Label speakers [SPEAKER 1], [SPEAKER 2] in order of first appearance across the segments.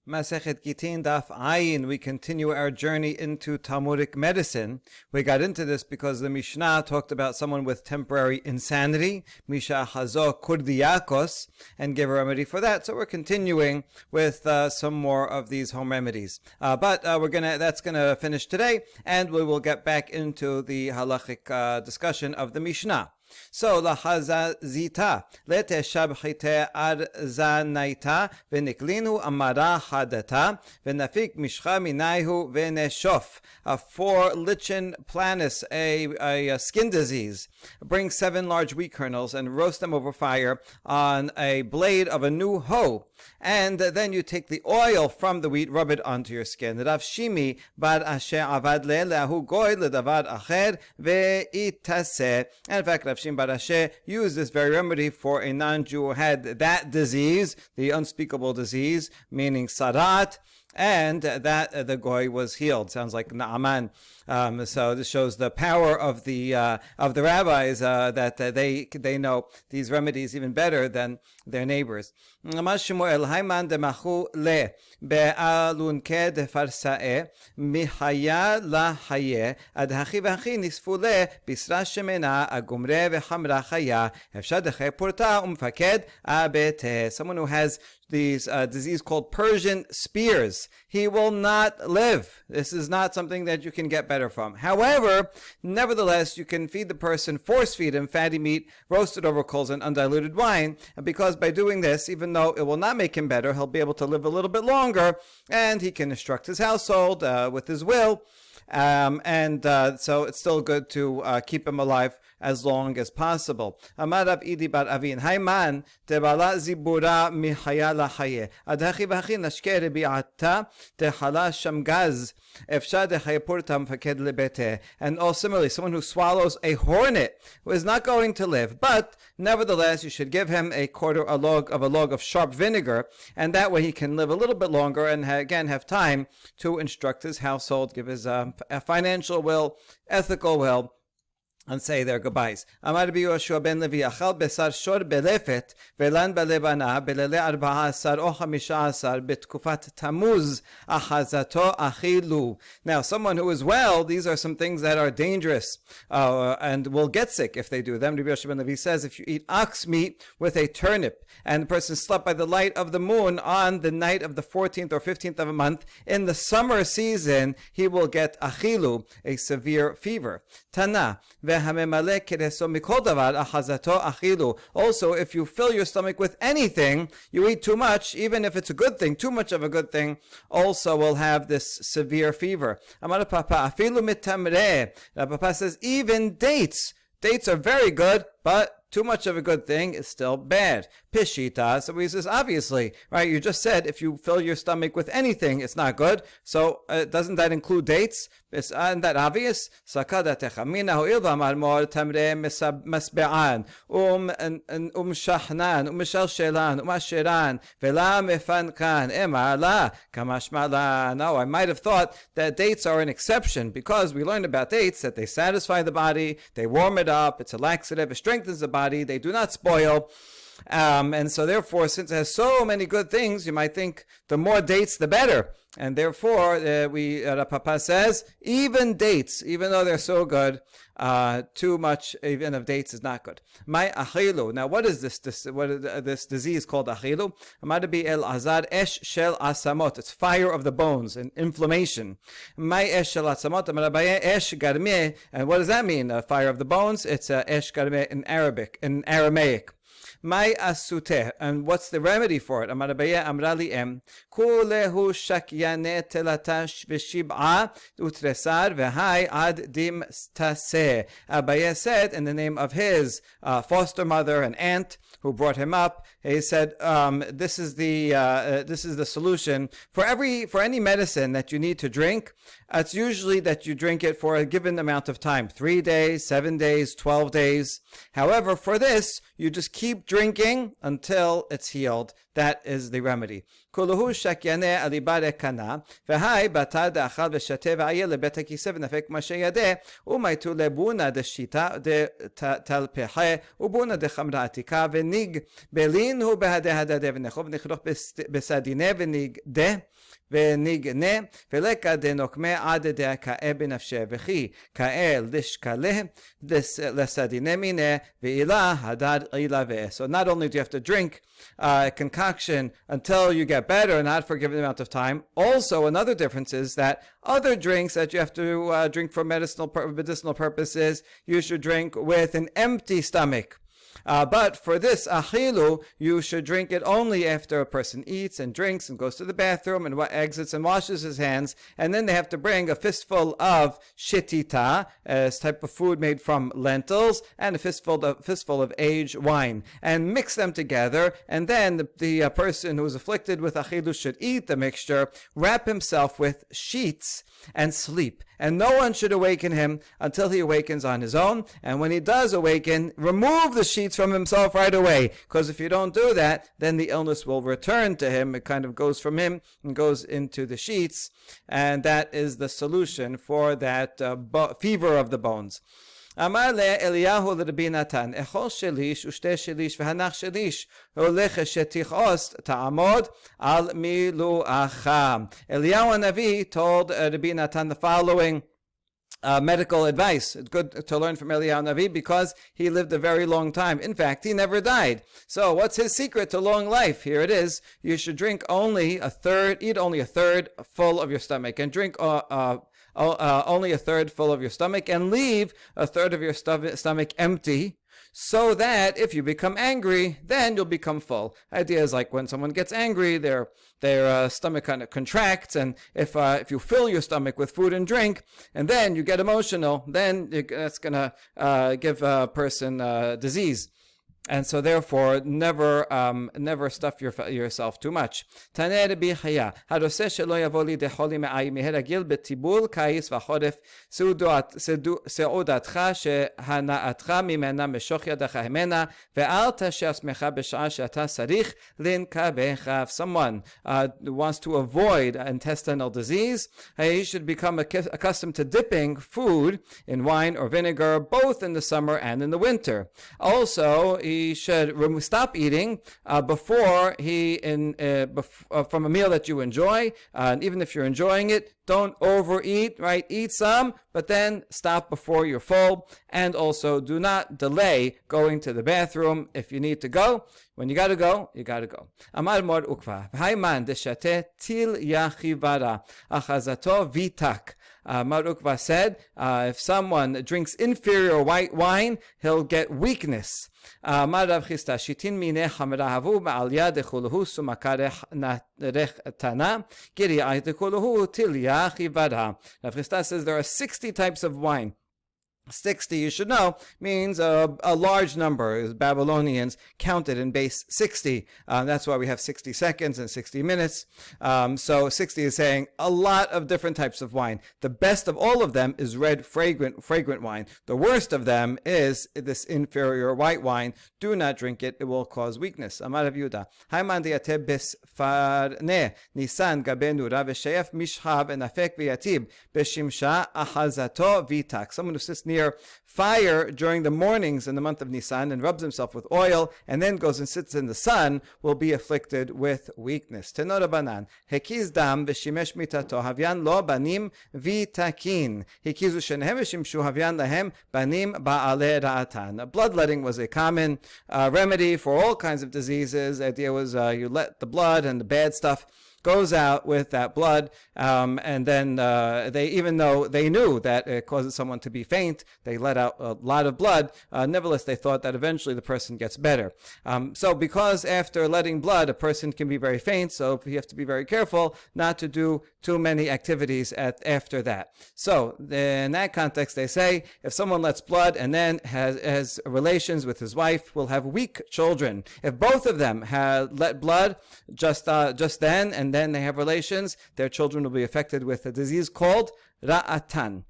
[SPEAKER 1] Masechet Gittin Daf Ayin. We continue our journey into Talmudic medicine. We got into this because the Mishnah talked about someone with temporary insanity, Misha Hazo Kurdiakos, and gave a remedy for that. So we're continuing with some more of these home remedies. But that's gonna finish today, and we will get back into the halachic discussion of the Mishnah. So lahazazita leteshabchite arzanaita v'niklinu amara hadata v'nafik mishcha minayhu v'neshof. For lichen planus, a skin disease, bring 7 large wheat kernels and roast them over fire on a blade of a new hoe, and then you take the oil from the wheat, rub it onto your skin. Rav Shimi bar asher avad le'lahu goy le'davad acher ve'itaseh. And in fact, Rav Shimi bar asher used this very remedy for a non-Jew who had that disease, the unspeakable disease, meaning sarat, and that the goy was healed. Sounds like Naaman. So this shows the power of the rabbis, that they know these remedies even better than their neighbors. Someone who has these disease called Persian spears, he will not live. This is not something that you can get better from. However, nevertheless, you can feed the person, force feed him fatty meat, roasted over coals and undiluted wine, because by doing this, even though it will not make him better, he'll be able to live a little bit longer, and he can instruct his household with his will. So it's still good to keep him alive as long as possible. Amar Rab Idi bar Avin, Hayman tebala zibura mihaya lahaye adhachi v'hachi nashke rebi'ata tehala shamgaz efsha dechayapurtam faked lebete. And also similarly, someone who swallows a hornet is not going to live, but nevertheless you should give him a log of sharp vinegar, and that way he can live a little bit longer and again have time to instruct his household, give his financial will, ethical will, and say their goodbyes. Amar Rabbi Yoshua ben Levi achal besar shor belefet velan belebana belele 14 o 15 betkufat Tammuz achazato achilu. Now, someone who is well, these are some things that are dangerous and will get sick if they do them. Rabbi Yoshua ben Levi says if you eat ox meat with a turnip and the person slept by the light of the moon on the night of the 14th or 15th of a month in the summer season, he will get achilu, a severe fever. Tana. Also, if you fill your stomach with anything, you eat too much, even if it's a good thing, too much of a good thing, also will have this severe fever. Amar Papa, afilu mitamre. Papa says even dates are very good, but too much of a good thing is still bad. Pishita. So he says, obviously, right? You just said if you fill your stomach with anything, it's not good. So doesn't that include dates? Isn't that obvious? Sakadatecha mina ho'ilva marmor tamre masbe'an shahnan umshalshelan umashiran vela mefankan emala kamashmala. No, I might have thought that dates are an exception because we learned about dates that they satisfy the body, they warm it up, it's a laxative, it strengthens the body, they do not spoil. And so therefore, since it has so many good things, you might think the more dates, the better. And therefore, Papa says, even dates, even though they're so good, too much even of dates is not good. My achilu. Now, what is this disease called achilu? Amadabi el azar esh shel asamot. It's fire of the bones and inflammation. My esh shel asamot. Amadabaye esh garmeh. And what does that mean? Fire of the bones. It's esh garmeh in Aramaic. My asute, and what's the remedy for it? Amarabaya amrali em kulehu shakyane telatash v'shib'a utresar v'hai ad dim tase. Abaye said in the name of his foster mother and aunt who brought him up, he said, this is the solution for any medicine that you need to drink. It's usually that you drink it for a given amount of time, 3 days, 7 days, 12 days. However, for this, you just keep drinking until it's healed. That is the remedy. כולהו שקיינא אליבא רקנה, והי בתא דאכל ושתה ועייל לבית הכיסא ונפק מה שידע, ומייתו לבונה דשיטה דתלפחה, ובונה דחמרה עתיקה, וניג בלין הוא בהדה הדדה ונחוב ונכרוך בסדינה וניגדה ונגנה ולקה דנוקמה עד דקאה בנפשה וכי כאל לשקלה לסדינה מינה ואילה הדד אילה ו. So not only do you have to drink a concoction until you get better, not for a given amount of time, also another difference is that other drinks that you have to drink for medicinal purposes, you should drink with an empty stomach. But for this achilu, you should drink it only after a person eats and drinks and goes to the bathroom and exits and washes his hands, and then they have to bring a fistful of shitita, a type of food made from lentils, and a fistful of aged wine, and mix them together, and then the person who is afflicted with achilu should eat the mixture, wrap himself with sheets, and sleep. And no one should awaken him until he awakens on his own. And when he does awaken, remove the sheets from himself right away. Because if you don't do that, then the illness will return to him. It kind of goes from him and goes into the sheets. And that is the solution for that fever of the bones. אמר לאליהו לרבי נתן, אכול שליש ושתי שליש והנח שליש, הולך שתכעוס תעמוד על מילואך. Eliyahu Hanavi told Rabbi Natan the following medical advice. It's good to learn from Eliyahu Hanavi because he lived a very long time. In fact, he never died. So what's his secret to long life? Here it is. You should drink only a third, eat only a third full of your stomach, and drink only a third full of your stomach, and leave a third of your stomach empty, so that if you become angry, then you'll become full. Idea is like when someone gets angry, their stomach kind of contracts, and if you fill your stomach with food and drink, and then you get emotional, then that's gonna give a person disease. And so therefore, never stuff yourself too much. Taneh Rabbi Chaya, haroseh shelo yavo li decholi me'ayi meheragil betibul kais v'chodef seudatcha shehana'atcha mimena meshoch yadacha hemena ve'al tashe asmecha b'sha'a she'ata sarich linkabecha. If someone wants to avoid intestinal disease, he should become accustomed to dipping food in wine or vinegar, both in the summer and in the winter. Also, he should stop eating before from a meal that you enjoy, and even if you're enjoying it, don't overeat, right? Eat some, but then stop before you're full, and also do not delay going to the bathroom. If you need to go, when you gotta go, you gotta go. Amar mor ukva, hayman deshate til yachivara, achazato vitak. Mar Ukva said, if someone drinks inferior white wine, he'll get weakness. Mar Rav Chisda, shitin mine hamrahavu ba'alya dechuluhu sumakarech tana, giri ay dechuluhu tilya chivara. Rav Chisda says there are 60 types of wine. 60, you should know, means a large number. Babylonians counted in base 60. That's why we have 60 seconds and 60 minutes. So 60 is saying a lot of different types of wine. The best of all of them is red, fragrant wine. The worst of them is this inferior white wine. Do not drink it. It will cause weakness. Amar Rav Yehuda, Hayman diate besfarne nisan gabenu rav sheyef mishhav enafek v'yatib beshimsha ahazato vitak. Someone who sits near fire during the mornings in the month of Nisan and rubs himself with oil and then goes and sits in the sun will be afflicted with weakness. Tenor Banan, Hekiz dam v'shimesh mitato havyan lo banim vitakin. Hekizu shenehem v'shimshu havyan lahem banim ba'ale ra'atan. Bloodletting was a common remedy for all kinds of diseases. The idea was you let the blood and the bad stuff goes out with that blood, and then they, even though they knew that it causes someone to be faint, they let out a lot of blood. Nevertheless, they thought that eventually the person gets better. So because after letting blood, a person can be very faint, so you have to be very careful not to do too many activities after that. So in that context, they say, if someone lets blood and then has relations with his wife, will have weak children. If both of them have let blood just then, and then they have relations, their children will be affected with a disease called ra'atan.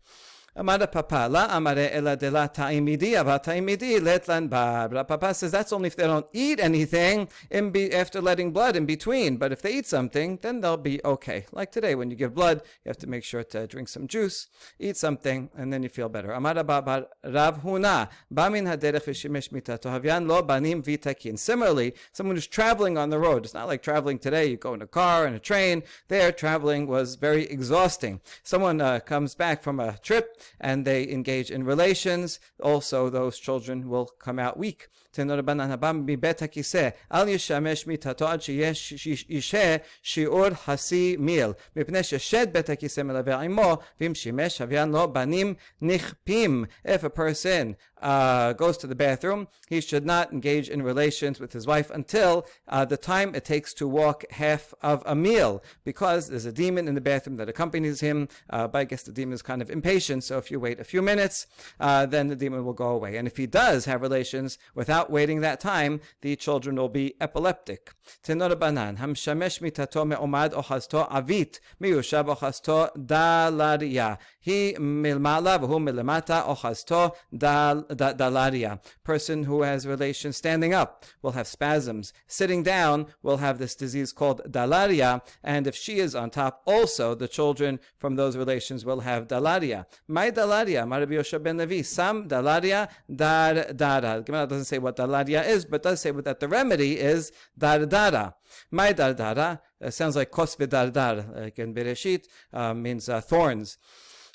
[SPEAKER 1] Amada Papa, la amare ela de la ta'imidi, ava ta'imidi letlan bar. Papa says that's only if they don't eat anything after letting blood in between. But if they eat something, then they'll be okay. Like today, when you give blood, you have to make sure to drink some juice, eat something, and then you feel better. Amada Baba Rav Huna, bamin haderech v'shimesh mitato havyan lo banim vitakin. Similarly, someone who's traveling on the road, it's not like traveling today, you go in a car and a train. There, traveling was very exhausting. Someone comes back from a trip, and they engage in relations, also those children will come out weak. Al yishamesh mitato ad sheyeh shi'ur hasi mil. Mipnei sheshed bet hakiseh melaveh imo, v'im shimesh havyan lo banim nichpim. If a person goes to the bathroom, he should not engage in relations with his wife until the time it takes to walk half of a meal, because there's a demon in the bathroom that accompanies him. But I guess the demon is kind of impatient, so if you wait a few minutes, then the demon will go away. And if he does have relations without waiting that time, the children will be epileptic. Tenor banan, hamshamesh mitato me'omad ochazto avit, miyushav ochazto dalaria. He milmala v'hu milamata ochazto dalaria. Person who has relations standing up will have spasms. Sitting down will have this disease called dalaria, and if she is on top, also the children from those relations will have dalaria. My dalaria, Rabbi Yosha ben Levi, sam dalaria dar dara. The Gemara doesn't say what dalaria is, but does say that the remedy is dar dara. My dar dara sounds like kos v'dardar, like in Bereshit, means thorns.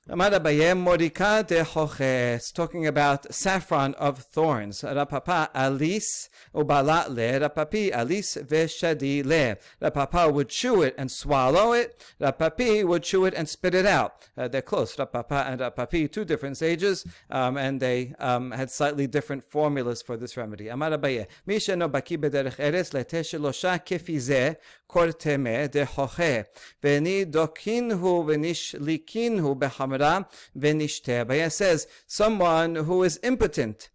[SPEAKER 1] Amada Bayem Morika de Hoches, talking about saffron of thorns. Rapapa alis ubala le, rapapi alis veshadi le. Rapapa would chew it and swallow it. Rapapi would chew it and spit it out. They're close. Rapapa and rapapi, two different sages, and they had slightly different formulas for this remedy. Amada Baye, Misha no baki bederech eres lete shelosha kefize korteme de hoche. Veni dokinhu venishlikinhu behamra. It says someone who is impotent,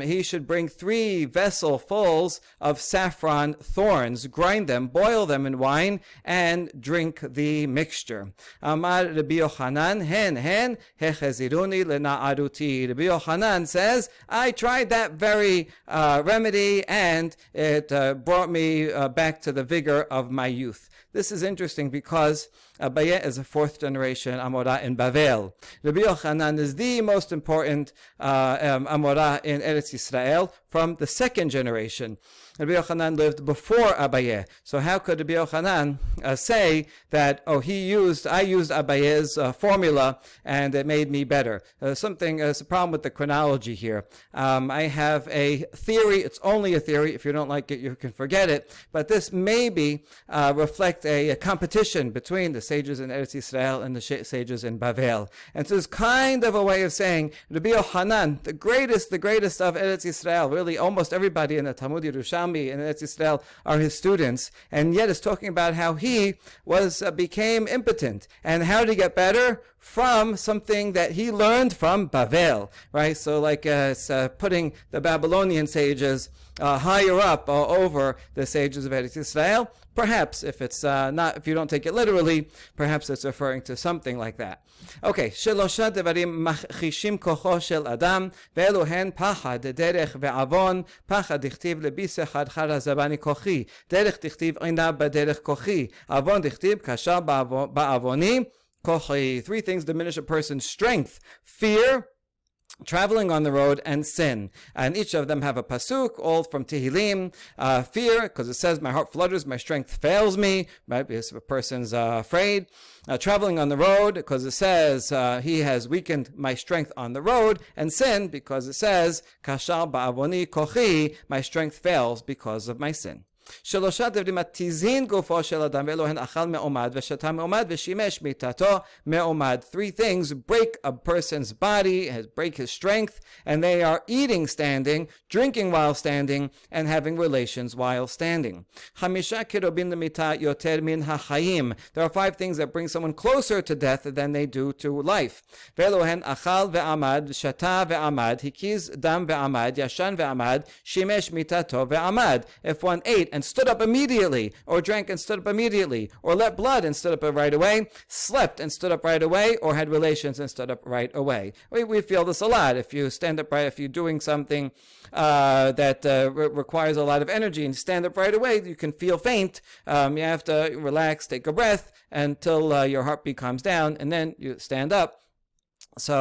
[SPEAKER 1] he should bring 3 vesselfuls of saffron thorns, grind them, boil them in wine, and drink the mixture. Amar Rabbi Yochanan, hen hecheziruni lena'aruti. Rabbi Yochanan says, I tried that very remedy, and it brought me back to the vigor of my youth. This is interesting because Abaye is a 4th generation Amora in Bavel. Rabbi Yochanan is the most important Amora in Eretz Yisrael from the 2nd generation. Rabbi Yochanan lived before Abaye. So how could Rabbi Yochanan say that, I used Abaye's formula and it made me better? There's a problem with the chronology here. I have a theory. It's only a theory. If you don't like it, you can forget it. But this maybe reflect a competition between the sages in Eretz Yisrael and the sages in Bavel. And so it's kind of a way of saying Rabbi Yochanan, the greatest of Eretz Yisrael, really almost everybody in the Talmud Yerushalmi and Eretz Yisrael are his students, and yet is talking about how he became impotent and how to get better from something that he learned from Bavel, right? So like it's putting the Babylonian sages higher up over the sages of Eretz Yisrael. Perhaps if it's if you don't take it literally, perhaps it's referring to something like that. Okay, שלושה דברים מכחישים כוחו של אדם, ואלו הן פחד, דרך ועוון. פחד דכתיב לביס אחד חרא זבני כוחי, דרך דכתיב עינה בדרך כוחי, עוון דכתיב כשל בעווני כוחי. 3 things diminish a person's strength: fear, traveling on the road, and sin. And each of them have a pasuk, all from Tehillim. Fear, because it says, my heart flutters, my strength fails me, right? Because if a person's afraid. Traveling on the road, because it says, he has weakened my strength on the road. And sin, because it says, kashal ba'avoni kochi, my strength fails because of my sin. שלושה דברים מתיזין גופו של אדם ואלו הן אכל מעומד ושתה מעומד ושימש מיתתו מעומד. 3 things break a person's body, break his strength, and they are eating standing, drinking while standing, and having relations while standing. חמישה קרובים למיתה יותר מן החיים. There are 5 things that bring someone closer to death than they do to life. ואלו הן אכל ועמד, שתה ועמד, הקיז דם ועמד, ישן ועמד, שימש מיתתו ועמד. If one ate and stood up immediately, or drank and stood up immediately, or let blood and stood up right away, slept and stood up right away, or had relations and stood up right away. We feel this a lot. If you stand up right, if you're doing something that requires a lot of energy and you stand up right away, you can feel faint. You have to relax, take a breath until your heartbeat calms down, and then you stand up. So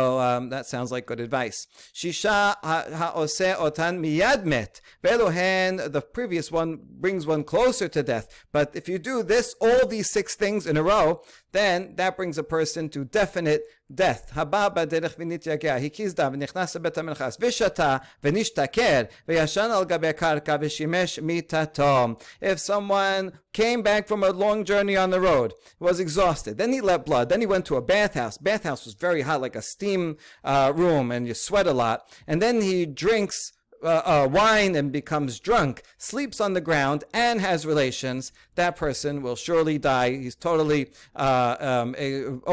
[SPEAKER 1] that sounds like good advice. Shisha ha'oseh otan miyad met. Ve'elohen, the previous one brings one closer to death. But if you do this, all these 6 things in a row, then that brings a person to definite death. Haba b'derech v'nityageh, hikizda v'nichnas lebet ha'melchas, v'shata v'nishtaker, v'yashan al gabei karka v'shimesh mitato. If someone came back from a long journey on the road, was exhausted, then he let blood, then he went to a bathhouse. Bathhouse was very hot, like a steam room, and you sweat a lot. And then he drinks wine and becomes drunk, sleeps on the ground, and has relations, that person will surely die. He's totally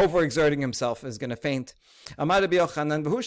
[SPEAKER 1] overexerting himself, is going to faint. Amar Rabbi Yochanan, Rabbi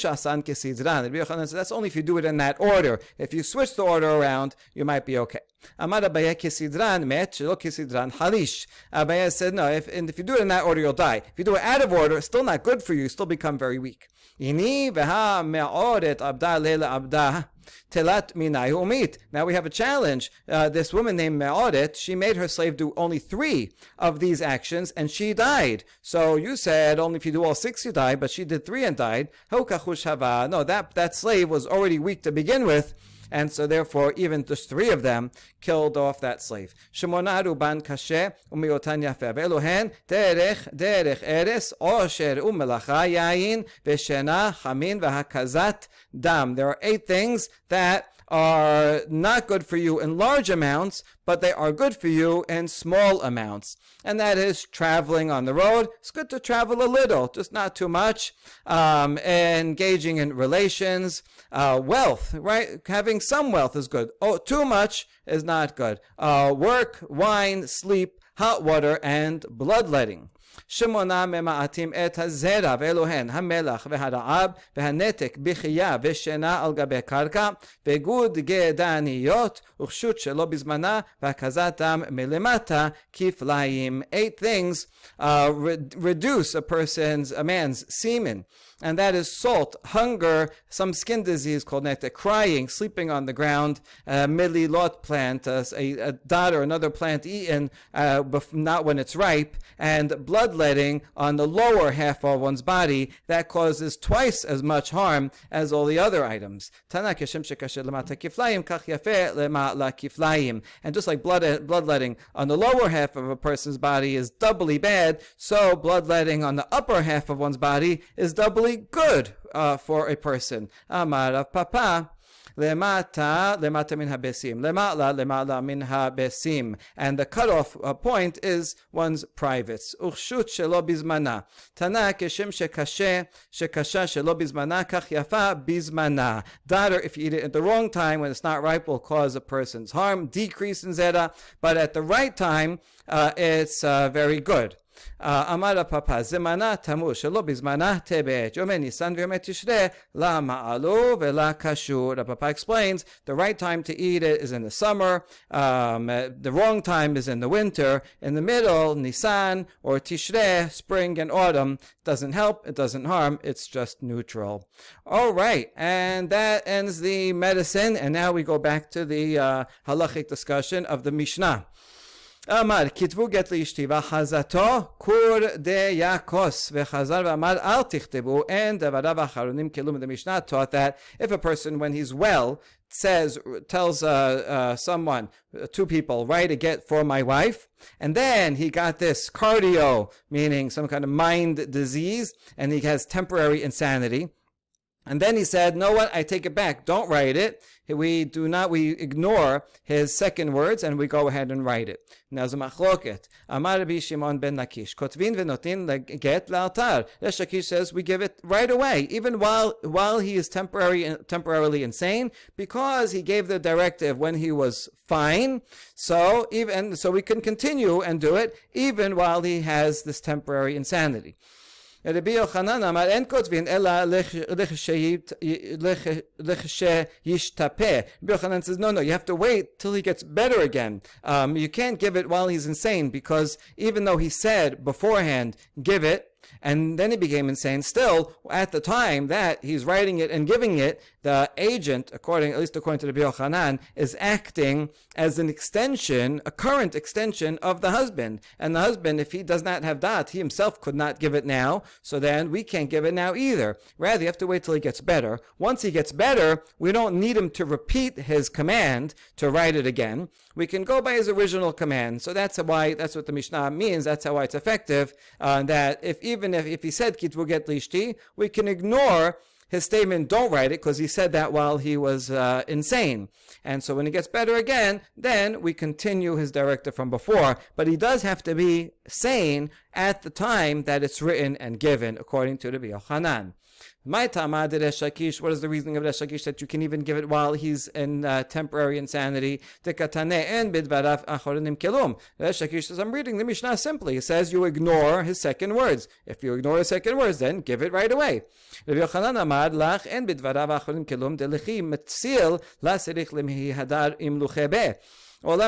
[SPEAKER 1] Yochanan says that's only if you do it in that order. If you switch the order around, you might be okay. Amar Abaye kisidran met, shelo kisidran halish. Abaye said, no, if you do it in that order, you'll die. If you do it out of order, it's still not good for you. You still become very weak. Ini veha me'oret abda leila abda. Telat minai umit. Now we have a challenge. This woman named Me'oret, she made her slave do only 3 of these actions, and she died. So you said only if you do all 6 you die, but she did 3 and died. No, that slave was already weak to begin with, and so therefore even just 3 of them killed off that slave. Shemona ruban kashe umiotan yafe ve'elohen derech eres osher umelacha yain v'shena chamin v'hakazat dam. There are 8 things that are not good for you in large amounts, but they are good for you in small amounts. And that is traveling on the road. It's good to travel a little, just not too much. Engaging in relations. Wealth, right? Having some wealth is good. Oh, too much is not good. Work, wine, sleep, hot water, and bloodletting. שמונה ממעטים את הזרע ואלוהן המלח והרעב והנתק בחייה ושינה על גבי קרקע וגוד גדניות וחשות שלא בזמנה והקזת דם מלמטה כפליים. 8 things reduce a man's semen, and that is salt, hunger, some skin disease called nectar, crying, sleeping on the ground, mililot plant, a dot or another plant eaten not when it's ripe, and bloodletting on the lower half of one's body, that causes twice as much harm as all the other items. And just like bloodletting on the lower half of a person's body is doubly bad, so bloodletting on the upper half of one's body is doubly good for a person. Amar Rav Papa, lemata min habesim, lemala min habesim, and the cutoff point is one's privates. Uchshut shelo bizmana, tana keshem shekasha shelo bizmana kach yafa bizmana. Daughter, if you eat it at the wrong time when it's not ripe, will cause a person's harm, decrease in zera, but at the right time, it's very good. אמר הפאפה, זמנה תמוז שלא בזמנה טבת, יומי ניסן ויומי תשרי, למעלו ולקשור. The Papa explains, the right time to eat it is in the summer, the wrong time is in the winter, in the middle, Nisan or Tishrei, spring and autumn, doesn't help, it doesn't harm, it's just neutral. All right, and that ends the medicine, and now we go back to the halachic discussion of the Mishnah. אמר, כתבו גט לאשתי וחזתו קור דייקוס וחזר ואמר אל תכתבו, and דבריו האחרונים כלום. The Mishnah taught that if a person, when he's well, tells someone, 2 people, write a get for my wife, and then he got this cardio, meaning some kind of mind disease, and he has temporary insanity, and then he said, know what, I take it back, don't write it. We ignore his second words and we go ahead and write it. Now, Machloket. Amar Rabbi Shimon ben Lakish. Kotvin v'notin get la'altar. Resh Lakish says we give it right away, even while he is temporarily insane, because he gave the directive when he was fine. So we can continue and do it even while he has this temporary insanity. Rabbi Yochanan amar en kotvin ela yishtapeh. Rabbi Yochanan says, no, you have to wait till he gets better again. You can't give it while he's insane, because even though he said beforehand, give it, and then he became insane, still, at the time that he's writing it and giving it, the agent, at least according to the Rabbi Yochanan, is acting as an extension, a current extension of the husband. And the husband, if he does not have dat, he himself could not give it now, so then we can't give it now either. Rather, you have to wait till he gets better. Once he gets better, we don't need him to repeat his command to write it again. We can go by his original command. So that's what the Mishnah means. That's how it's effective. That if he said kitvu get lishti, we can ignore his statement, don't write it, because he said that while he was insane. And so when he gets better again, then we continue his directive from before. But he does have to be sane at the time that it's written and given, according to Rabbi Yochanan. My Tama de Resh Lakish, what is the reasoning of Resh Lakish that you can even give it while he's in temporary insanity? And bidvarav achorinim kelum. Resh Lakish says, I'm reading the Mishnah simply. It says you ignore his second words. If you ignore his second words, then give it right away. Rabbi Yochanan amar lach en bidvarav achorinim kelum delechi metzil la serich lemhi hadar im luchebe. Rabbi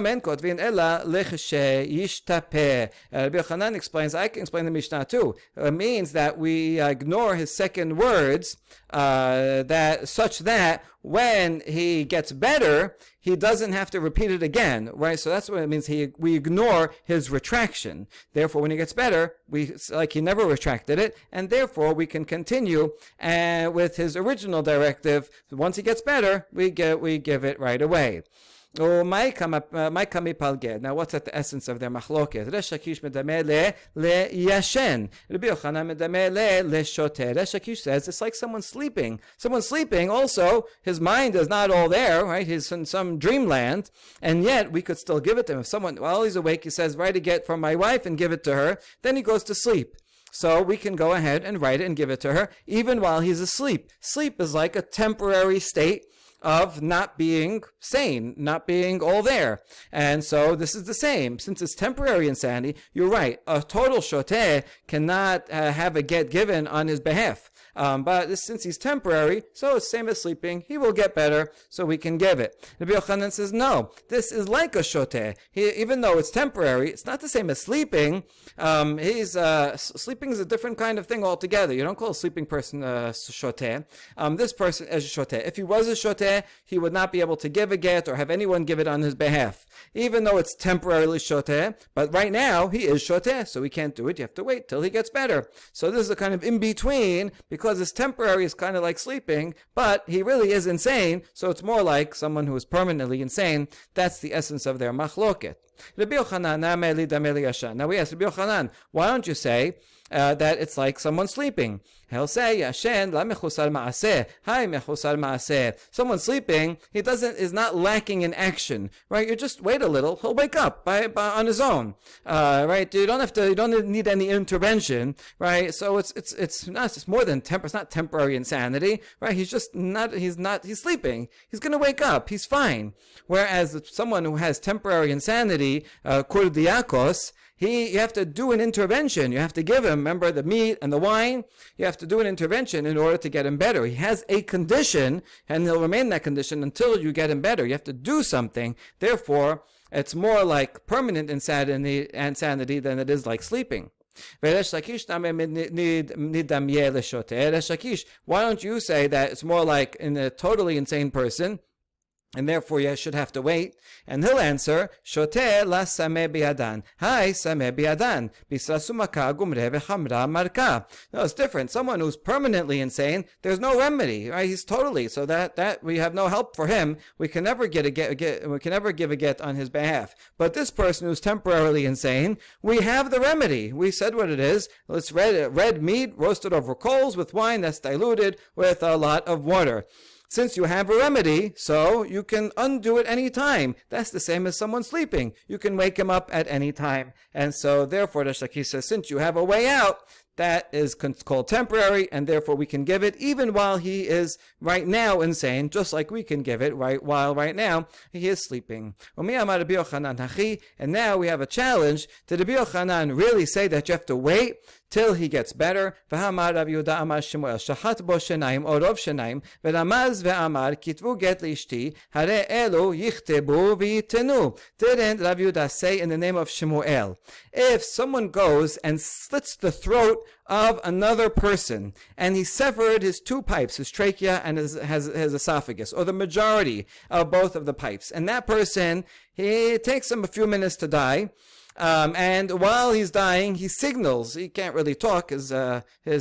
[SPEAKER 1] Yochanan explains, I can explain the Mishnah too. It means that we ignore his second words, such that when he gets better, he doesn't have to repeat it again, right? So that's what it means. We ignore his retraction. Therefore, when he gets better, he never retracted it, and therefore we can continue with his original directive. Once he gets better, we give it right away. Now, what's at the essence of their machloket? Resh Lakish medameh le yashen. Rabbi Yochanan medameh le shoteh. Resh Lakish says it's like someone sleeping. Someone sleeping, also, his mind is not all there, right? He's in some dreamland, and yet we could still give it to him. If someone, while he's awake, he says, write a get from my wife and give it to her, then he goes to sleep. So we can go ahead and write it and give it to her, even while he's asleep. Sleep is like a temporary state of not being sane, not being all there. And so this is the same. Since it's temporary insanity, you're right. A total shoteh cannot have a get given on his behalf. But since he's temporary, so it's same as sleeping, he will get better, so we can give it. Rabbi Yochanan says, no, this is like a shoteh. Even though it's temporary, it's not the same as sleeping. Sleeping is a different kind of thing altogether. You don't call a sleeping person a shoteh. This person is a shoteh. If he was a shoteh, he would not be able to give a get or have anyone give it on his behalf. Even though it's temporarily shoteh, but right now he is shoteh, so we can't do it. You have to wait till he gets better. So this is a kind of in-between, because it's temporary, is kind of like sleeping, but he really is insane, so it's more like someone who is permanently insane. That's the essence of their machloket. Rabbi Yochanan, now we ask Rabbi Yochanan, why don't you say that it's like someone sleeping? He'll say, Yashen la mechusar ma'aseh. Hi, mechusar ma'aseh. Someone sleeping, is not lacking in action, right? You just wait a little, he'll wake up by on his own, right? You don't need any intervention, right? So it's more than it's not temporary insanity, right? He's sleeping. He's going to wake up. He's fine. Whereas someone who has temporary insanity, kurdiakos, you have to do an intervention. You have to give him, remember, the meat and the wine. You have to do an intervention in order to get him better. He has a condition, and he'll remain in that condition until you get him better. You have to do something. Therefore, it's more like permanent insanity than it is like sleeping. Resh Lakish, why don't you say that it's more like in a totally insane person, and therefore you should have to wait? And he'll answer, Shoteh la sameh biadan. Hi, sameh biadan. Bisrasu maka gumre v'chamra marka. No, it's different. Someone who's permanently insane, there's no remedy, right? He's totally, so that we have no help for him. We can never give a get on his behalf. But this person who's temporarily insane, we have the remedy. We said what it is. It's red meat roasted over coals with wine that's diluted with a lot of water. Since you have a remedy, so you can undo it any time. That's the same as someone sleeping. You can wake him up at any time. And so therefore, the Resh Lakish says, since you have a way out, that is called temporary, and therefore we can give it even while he is right now insane, just like we can give it while right now he is sleeping. And now we have a challenge. Did Rabbi Yochanan really say that you have to wait till he gets better? Didn't Rav Yehuda say in the name of Shemuel, if someone goes and slits the throat of another person and he severed his two pipes, his trachea and his esophagus, or the majority of both of the pipes, and that person, it takes him a few minutes to die, and while he's dying, he signals. He can't really talk, his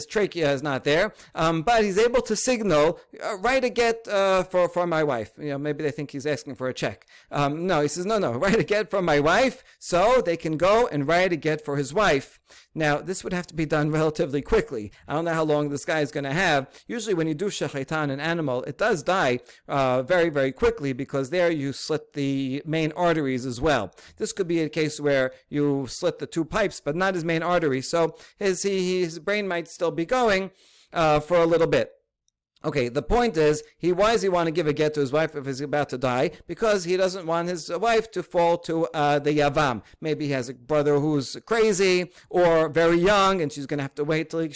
[SPEAKER 1] trachea is not there, but he's able to signal, write a get for my wife. Maybe they think he's asking for a check. No, he says, no, write a get for my wife, so they can go and write a get for his wife. Now, this would have to be done relatively quickly. I don't know how long this guy is going to have. Usually when you do shechaitan, an animal, it does die very, very quickly, because there you slit the main arteries as well. This could be a case where you slit the two pipes, but not his main artery, so his brain might still be going for a little bit. Okay, the point is, why does he want to give a get to his wife if he's about to die? Because he doesn't want his wife to fall to the yavam. Maybe he has a brother who's crazy or very young, and she's going to have to wait till he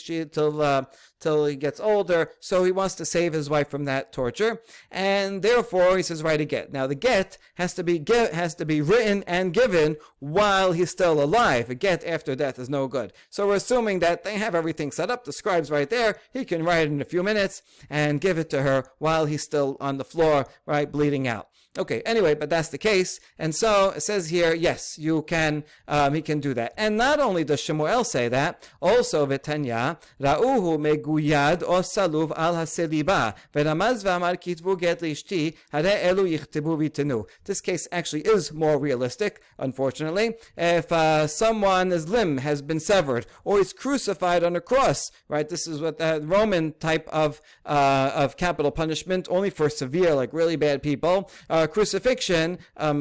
[SPEAKER 1] gets older. So he wants to save his wife from that torture, and therefore he says, write a get. Now the get has to be written and given while he's still alive. A get after death is no good. So we're assuming that they have everything set up. The scribe's right there. He can write it in a few minutes and give it to her while he's still on the floor, right, bleeding out. Okay, anyway, but that's the case. And so it says here, yes, you can, he can do that. And not only does Shemuel say that, also V'tanya, Ra'uhu meguyad o saluv al haseliba, V'ramaz v'amar kitvu get lishti, hare elu yichtibu v'tenu. This case actually is more realistic, unfortunately. If someone's limb has been severed, or is crucified on a cross, right, this is what the Roman type of capital punishment, only for severe, like really bad people, crucifixion,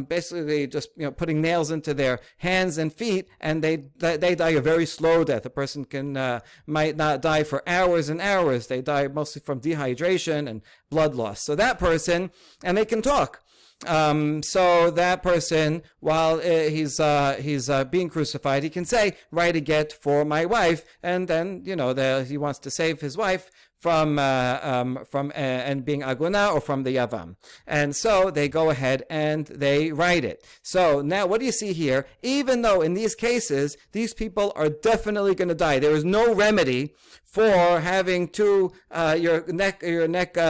[SPEAKER 1] basically just putting nails into their hands and feet, and they die a very slow death. A person might not die for hours and hours. They die mostly from dehydration and blood loss. So that person, and they can talk. So that person, while he's being crucified, he can say, write a get for my wife, and then he wants to save his wife from and being aguna, or from the yavam. And so they go ahead and they write it. So now what do you see here? Even though in these cases these people are definitely going to die, there is no remedy for having your neck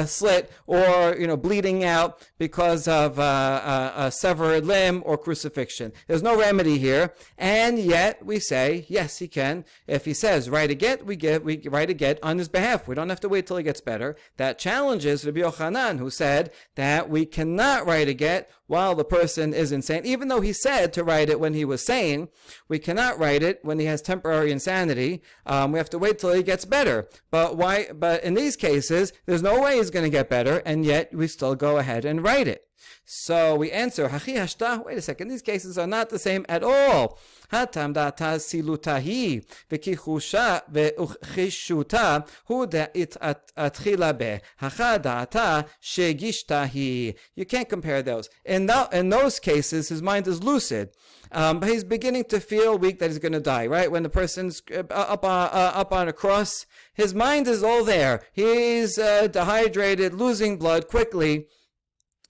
[SPEAKER 1] slit, or bleeding out because of a severed limb or crucifixion. There's no remedy here, and yet we say yes, he can. If he says write a get, we write a get on his behalf. We don't have to wait till he gets better. That challenges Rabbi Yochanan, who said that we cannot write a get while the person is insane. Even though he said to write it when he was sane, we cannot write it when he has temporary insanity. We have to wait till he gets better. But why? But in these cases, there's no way he's going to get better, and yet we still go ahead and write it. So we answer, Hachi hashta, wait a second, these cases are not the same at all. Hatam data silutahi v'kichusha v'uchishuta hu da'it atchila be hacha data shegishtahi. You can't compare those. In those cases, his mind is lucid. But he's beginning to feel weak, that he's going to die, right? When the person's up on a cross, his mind is all there. He's dehydrated, losing blood quickly.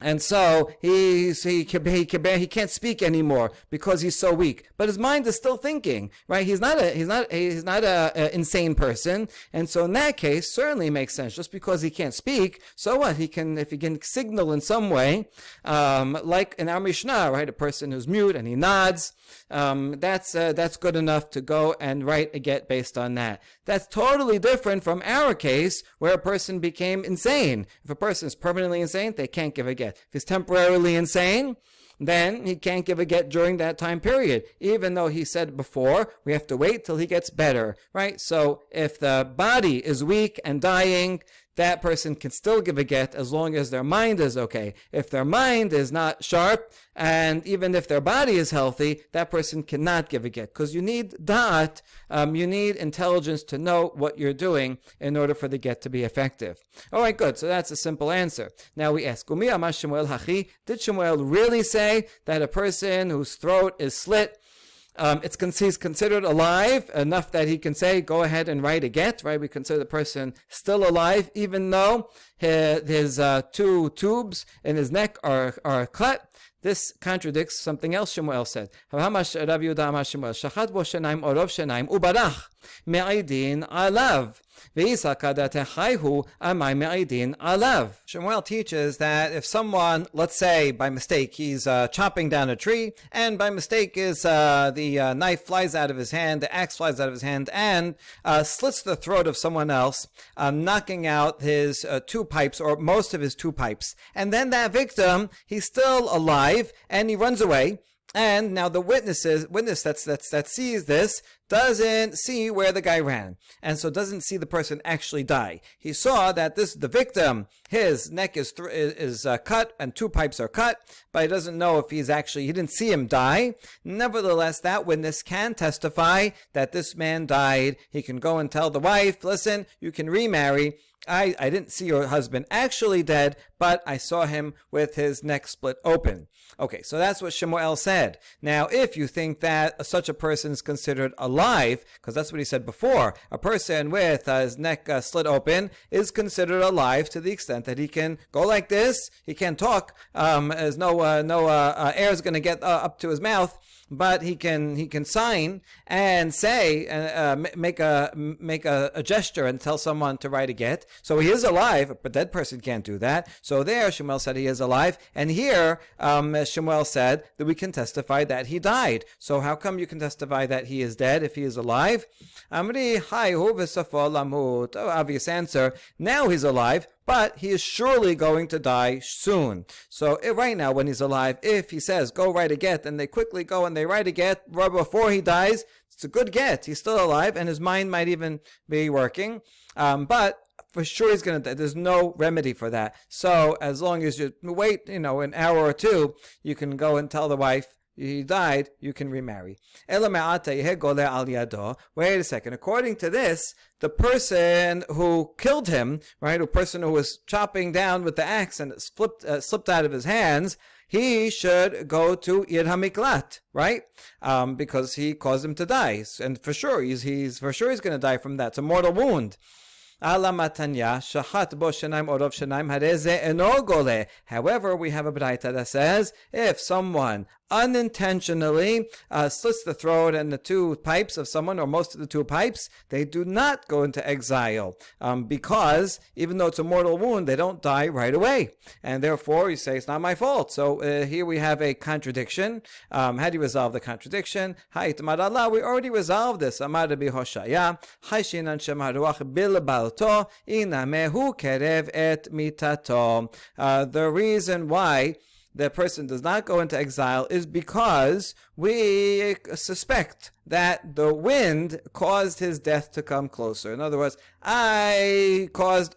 [SPEAKER 1] And so he can't speak anymore because he's so weak. But his mind is still thinking, right? He's not a insane person. And so in that case, certainly makes sense. Just because he can't speak, so what? If he can signal in some way, like in our Mishnah, right? A person who's mute and he nods, that's good enough to go and write a get based on that. That's totally different from our case, where a person became insane. If a person is permanently insane, they can't give a get. If he's temporarily insane, then he can't give a get during that time period, even though he said before, we have to wait till he gets better, right? So if the body is weak and dying, that person can still give a get as long as their mind is okay. If their mind is not sharp, and even if their body is healthy, that person cannot give a get, because you need da'at, you need intelligence to know what you're doing in order for the get to be effective. All right, good. So that's a simple answer. Now we ask, did Shemuel really say that a person whose throat is slit, he's considered alive enough that he can say, go ahead and write a get, right? We consider the person still alive, even though his two tubes in his neck are cut. This contradicts something else Shemuel said. Shemuel teaches that if someone, let's say by mistake, he's chopping down a tree, and by mistake the knife flies out of his hand, the axe flies out of his hand, and slits the throat of someone else, knocking out his two pipes, or most of his two pipes. And then that victim, he's still alive, and he runs away. And now the witness that sees this doesn't see where the guy ran, and so doesn't see the person actually die. He saw that the victim, his neck is cut and two pipes are cut, but he doesn't know if he didn't see him die. Nevertheless, that witness can testify that this man died. He can go and tell the wife, listen, you can remarry. I didn't see your husband actually dead, but I saw him with his neck split open. Okay, so that's what Shemuel said. Now, if you think that such a person is considered alive, because that's what he said before, a person with his neck slit open is considered alive to the extent that he can go like this, he can't talk, there's no air is going to get up to his mouth, but he can sign and say, make a gesture and tell someone to write a get. So he is alive, but dead person can't do that. So there, Shemuel said he is alive, and here, Shemuel said that we can testify that he died. So how come you can testify that he is dead if he is alive? Obvious answer. Now he's alive, but he is surely going to die soon. So right now, when he's alive, if he says, go write a get, and they quickly go and they write a get right before he dies, it's a good get. He's still alive, and his mind might even be working. But for sure he's going to die. There's no remedy for that. So as long as you wait, an hour or two, you can go and tell the wife, he died, you can remarry. Wait a second. According to this, the person who killed him, right, a person who was chopping down with the axe and it slipped out of his hands, he should go to Ir HaMiklat, right? Because he caused him to die. And for sure, he's going to die from that. It's a mortal wound. However, we have a braita that says if someone unintentionally slits the throat and the two pipes of someone, or most of the two pipes, they do not go into exile, because even though it's a mortal wound, they don't die right away, and therefore you say it's not my fault. So here we have a contradiction. How do you resolve the contradiction? We already resolved this. The reason why the person does not go into exile is because we suspect that the wind caused his death to come closer. In other words, I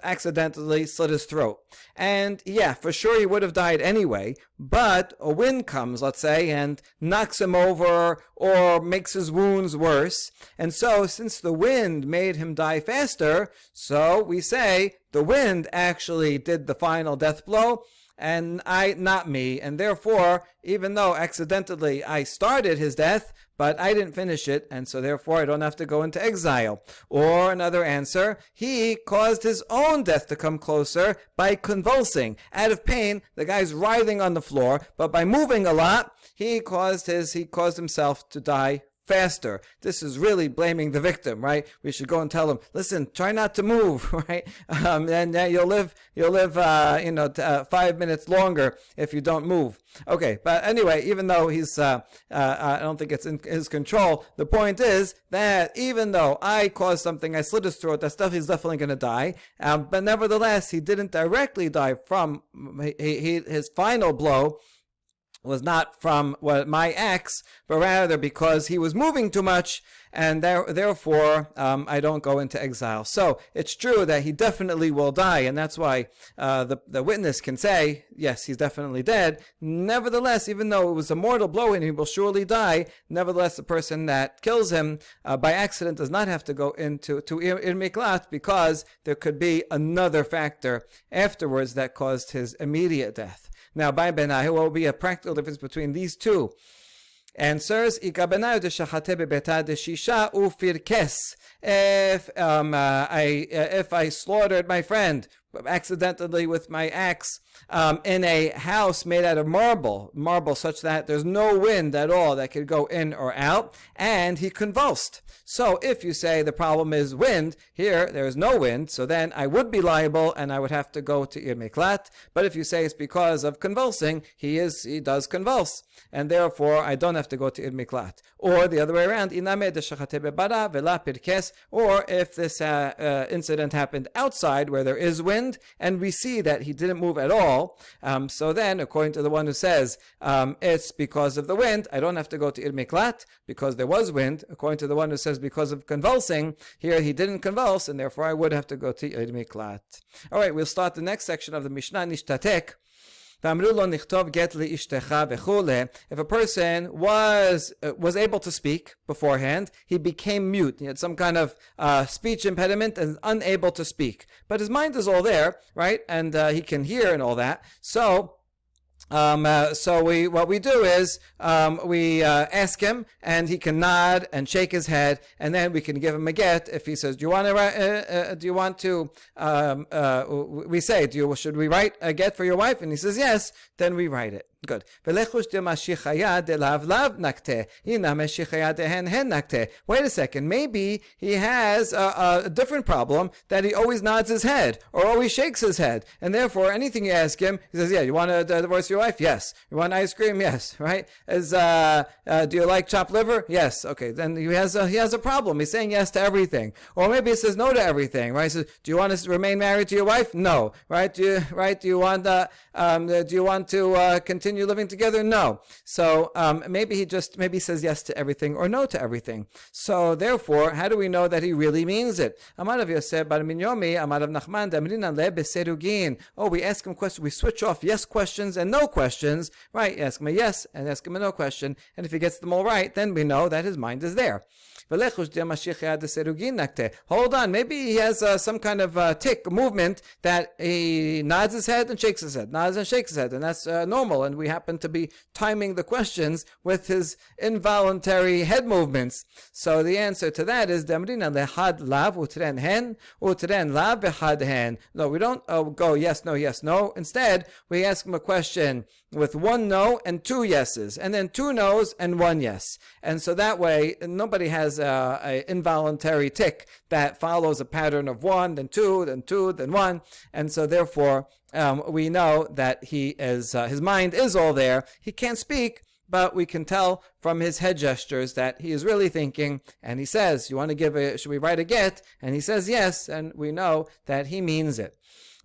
[SPEAKER 1] accidentally slit his throat. And yeah, for sure he would have died anyway, but a wind comes, let's say, and knocks him over or makes his wounds worse. And so since the wind made him die faster, so we say the wind actually did the final death blow, and not me, and therefore, even though accidentally I started his death, but I didn't finish it, and so therefore I don't have to go into exile. Or another answer, he caused his own death to come closer by convulsing. Out of pain, the guy's writhing on the floor, but by moving a lot, he caused himself to die faster. This is really blaming the victim, right? We should go and tell him, listen, try not to move, right? And you'll live 5 minutes longer if you don't move. Okay, but anyway, even though I don't think it's in his control, the point is that even though I caused something, I slit his throat, that stuff, he's definitely going to die. But nevertheless, he didn't directly die from his final blow. was not from my ex, but rather because he was moving too much, and therefore I don't go into exile. So it's true that he definitely will die, and that's why the witness can say, yes, he's definitely dead. Nevertheless, even though it was a mortal blow and he will surely die, nevertheless, the person that kills him by accident does not have to go into Ir Miklat, because there could be another factor afterwards that caused his immediate death. Now, by Benahi, what will be a practical difference between these two answers? If I slaughtered my friend accidentally with my axe in a house made out of marble such that there's no wind at all that could go in or out, and he convulsed. So if you say the problem is wind, here there is no wind, so then I would be liable and I would have to go to Ir Miklat. But if you say it's because of convulsing, he does convulse, and therefore I don't have to go to Ir Miklat. Or the other way around, or if this incident happened outside where there is wind, and we see that he didn't move at all, so then, according to the one who says it's because of the wind, I don't have to go to Ir Miklat because there was wind. According to the one who says because of convulsing, here he didn't convulse, and therefore I would have to go to Ir Miklat. All right, we'll start the next section of the Mishnah, Nishtatek. If a person was able to speak beforehand, he became mute. He had some kind of speech impediment and unable to speak. But his mind is all there, right? And he can hear and all that. So what we do is we ask him, and he can nod and shake his head, and then we can give him a get. If he says, "Do you want to?" Should we write a get for your wife? And he says yes. Then we write it. Good. Wait a second. Maybe he has a different problem, that he always nods his head or always shakes his head, and therefore anything you ask him, he says, "Yeah, you want to divorce your wife? Yes. You want ice cream? Yes." Right? Do you like chopped liver? Yes. Okay. Then he has a problem. He's saying yes to everything, or maybe he says no to everything. Right? He says, "Do you want to remain married to your wife?" No. Right? Do you want to continue living together? No. So maybe he says yes to everything or no to everything. So therefore, how do we know that he really means it? Amar Rav Yosef bar Yomi, Amar Rav Nachman, Damrinan le beserugin. Oh, we ask him questions. We switch off yes questions and no questions. Right? Ask him a yes and ask him a no question. And if he gets them all right, then we know that his mind is there. Hold on, maybe he has some kind of movement that he nods his head and shakes his head, nods and shakes his head, and that's normal, and we happen to be timing the questions with his involuntary head movements. So the answer to that is Damrina lehad lav utren hen utren lav behad hen. No, we don't go yes, no, yes, no. Instead, we ask him a question with one no and two yeses, and then two no's and one yes. And so that way, nobody has an involuntary tick that follows a pattern of one, then two, then two, then one. And so therefore, we know that his mind is all there. He can't speak, but we can tell from his head gestures that he is really thinking, and he says, should we write a get? And he says yes, and we know that he means it.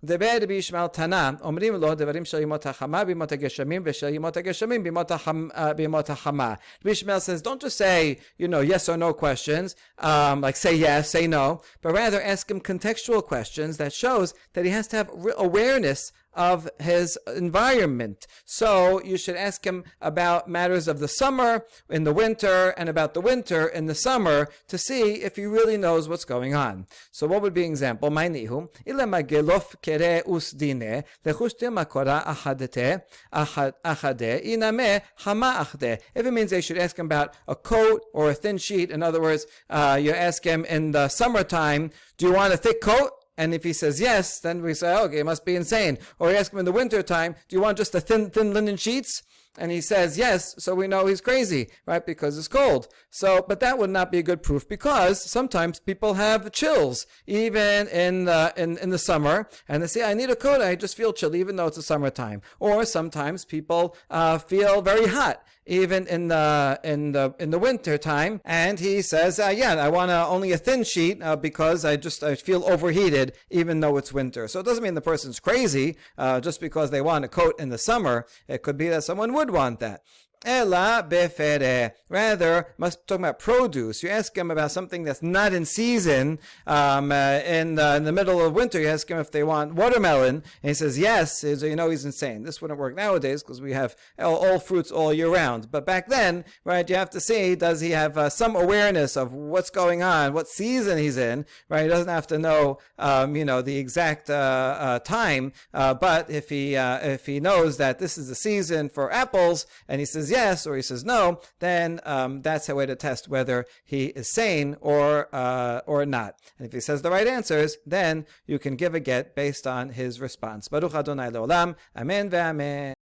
[SPEAKER 1] דבר רבי ישמעאל תנא, אומרים לו דברים של ימות החמה בימות הגשמים ושל ימות הגשמים בימות החמה. Rabbi Yishmael says, don't just say, yes or no questions, like say yes, say no, but rather ask him contextual questions that shows that he has to have awareness of his environment. So you should ask him about matters of the summer in the winter and about the winter in the summer to see if he really knows what's going on. So what would be an example? If it means they should ask him about a coat or a thin sheet, in other words, you ask him in the summertime, do you want a thick coat? And if he says yes, then we say, okay, it must be insane. Or you ask him in the winter time, do you want just the thin linen sheets? And he says yes, so we know he's crazy, right? Because it's cold. So, but that would not be a good proof, because sometimes people have chills, even in the summer, and they say, I need a coat, I just feel chill, even though it's the summertime. Or sometimes people feel very hot, even in the winter time, and he says, I want only a thin sheet because I feel overheated, even though it's winter. So it doesn't mean the person's crazy just because they want a coat in the summer. It could be that someone would would want that. Ela befere. Rather, must talking about produce. You ask him about something that's not in season. In the middle of winter, you ask him if they want watermelon, and he says yes. So you know he's insane. This wouldn't work nowadays because we have all fruits all year round. But back then, right, you have to see, does he have some awareness of what's going on, what season he's in, right? He doesn't have to know, the exact time. But if he knows that this is the season for apples, and he says yes or he says no, then that's a way to test whether he is sane or not. And if he says the right answers, then you can give a get based on his response. Baruch Adonai Leolam. Amen ve'amen.